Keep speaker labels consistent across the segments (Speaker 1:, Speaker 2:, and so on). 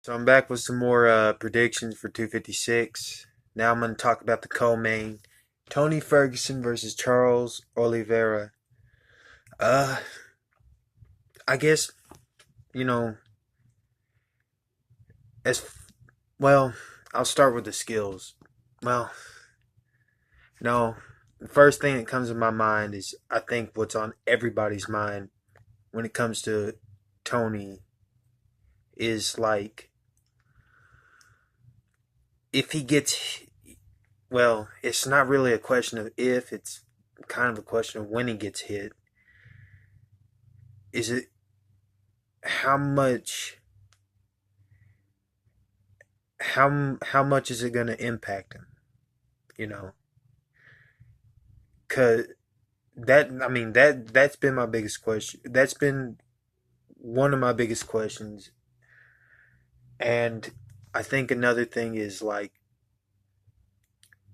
Speaker 1: So I'm back with some more predictions for 256. Now I'm going to talk about the co-main, Tony Ferguson versus Charles Oliveira. Uh, I guess you know as well. I'll start with the skills. Well, no, the first thing that comes to my mind is I think what's on everybody's mind when it comes to Tony is like if he gets well, it's not really a question of if, it's kind of a question of when he gets hit. Is it how much how much is it going to impact him, you know? Cuz that's been my biggest question. That's been one of my biggest questions. And I think another thing is like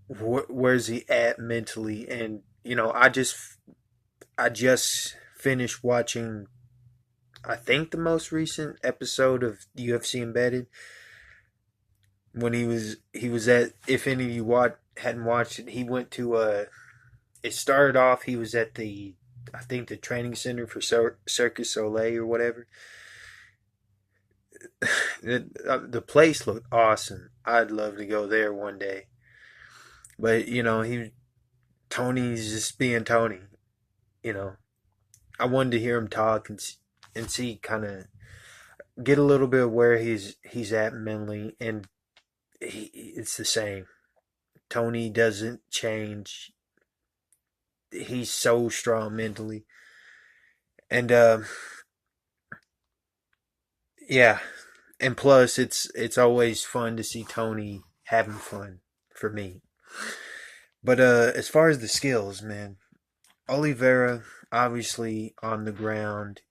Speaker 1: where's he at mentally, and I just finished watching I think the most recent episode of UFC Embedded when he was at, if any of you hadn't watched it, he went to it started off, he was at the, I think, the training center for Circus Soleil or whatever. The place looked awesome. I'd love to go there one day. But Tony's just being Tony. You know, I wanted to hear him talk and see, kind of get a little bit of where he's at mentally, and it's the same. Tony doesn't change. He's so strong mentally, and yeah, and plus it's always fun to see Tony having fun for me. But as far as the skills, man, Oliveira obviously on the ground,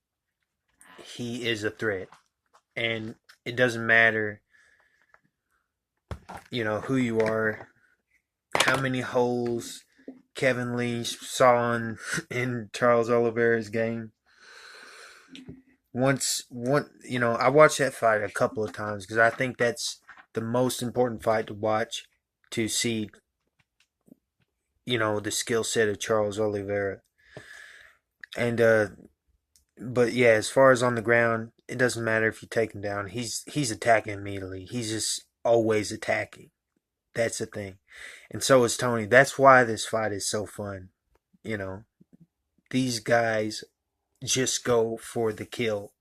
Speaker 1: he is a threat, and it doesn't matter, who you are, how many holes Kevin Lee saw in Charles Oliveira's game. I watched that fight a couple of times because I think that's the most important fight to watch to see, the skill set of Charles Oliveira. And but yeah, as far as on the ground, it doesn't matter if you take him down. He's attacking immediately. He's just always attacking. That's the thing. And so is Tony. That's why this fight is so fun. You know, these guys just go for the kill.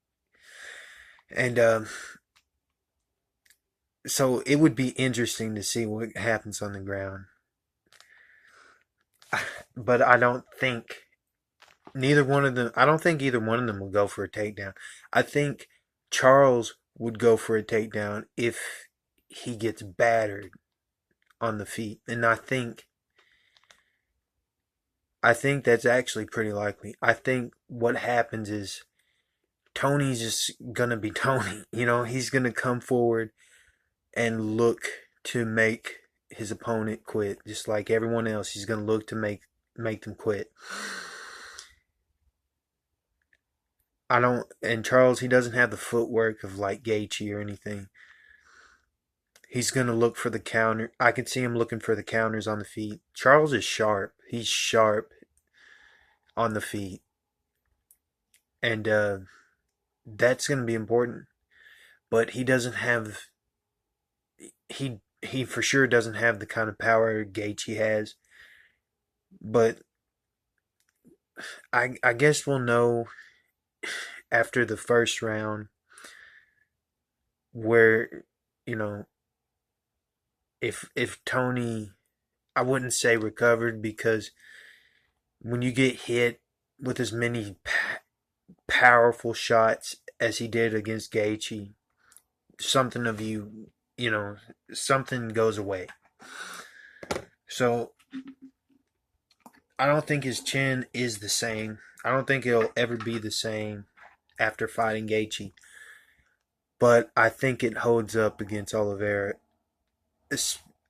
Speaker 1: And so it would be interesting to see what happens on the ground. But I don't think either one of them will go for a takedown. I think Charles would go for a takedown if he gets battered on the feet. And I think that's actually pretty likely. I think what happens is Tony's just gonna be Tony. He's gonna come forward and look to make his opponent quit, just like everyone else. He's gonna look to make them quit. I don't, and Charles, he doesn't have the footwork of like Gaethje or anything. He's gonna look for the counter. I can see him looking for the counters on the feet. Charles is sharp. He's sharp on the feet, and that's gonna be important. But he doesn't have he for sure doesn't have the kind of power Gaethje has. But I guess we'll know after the first round where, you know if Tony, I wouldn't say recovered, because when you get hit with as many powerful shots as he did against Gaethje, something of something goes away. So I don't think his chin is the same. I don't think it'll ever be the same after fighting Gaethje. But I think it holds up against Oliveira.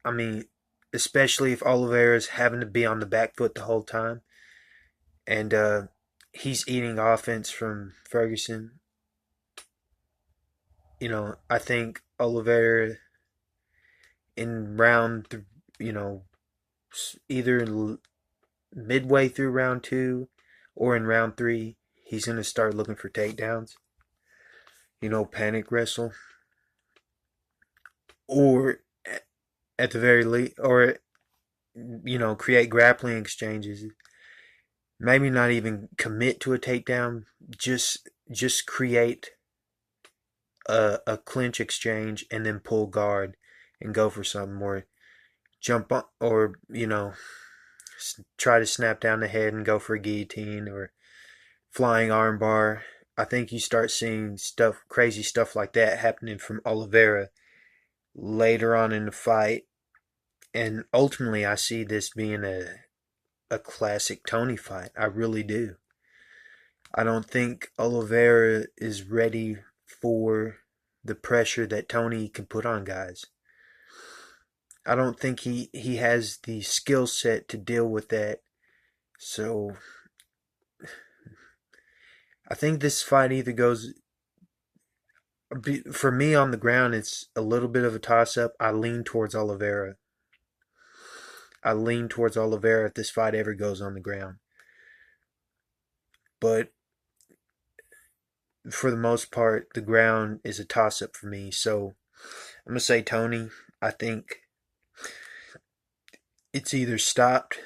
Speaker 1: I mean, especially if Oliveira's having to be on the back foot the whole time, and he's eating offense from Ferguson. I think Olivera in you know, either midway through round two or in round three, he's going to start looking for takedowns. Panic wrestle. Or at the very least, or, create grappling exchanges. Maybe not even commit to a takedown. Just create a clinch exchange and then pull guard and go for something more. Jump on, or, try to snap down the head and go for a guillotine or flying armbar. I think you start seeing crazy stuff like that happening from Olivera later on in the fight. And ultimately, I see this being a classic Tony fight. I really do. I don't think Olivera is ready for the pressure that Tony can put on guys. I don't think he has the skill set to deal with that. So I think this fight either goes, for me on the ground, it's a little bit of a toss up. I lean towards Olivera. If this fight ever goes on the ground. But for the most part, the ground is a toss up for me. So I'm going to say Tony. I think it's either stopped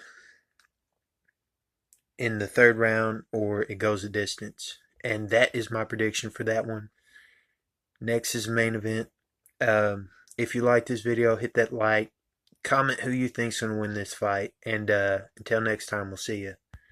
Speaker 1: in the third round or it goes a distance. And that is my prediction for that one. Next is main event. If you like this video, hit that like. Comment who you think's going to win this fight. And until next time, we'll see you.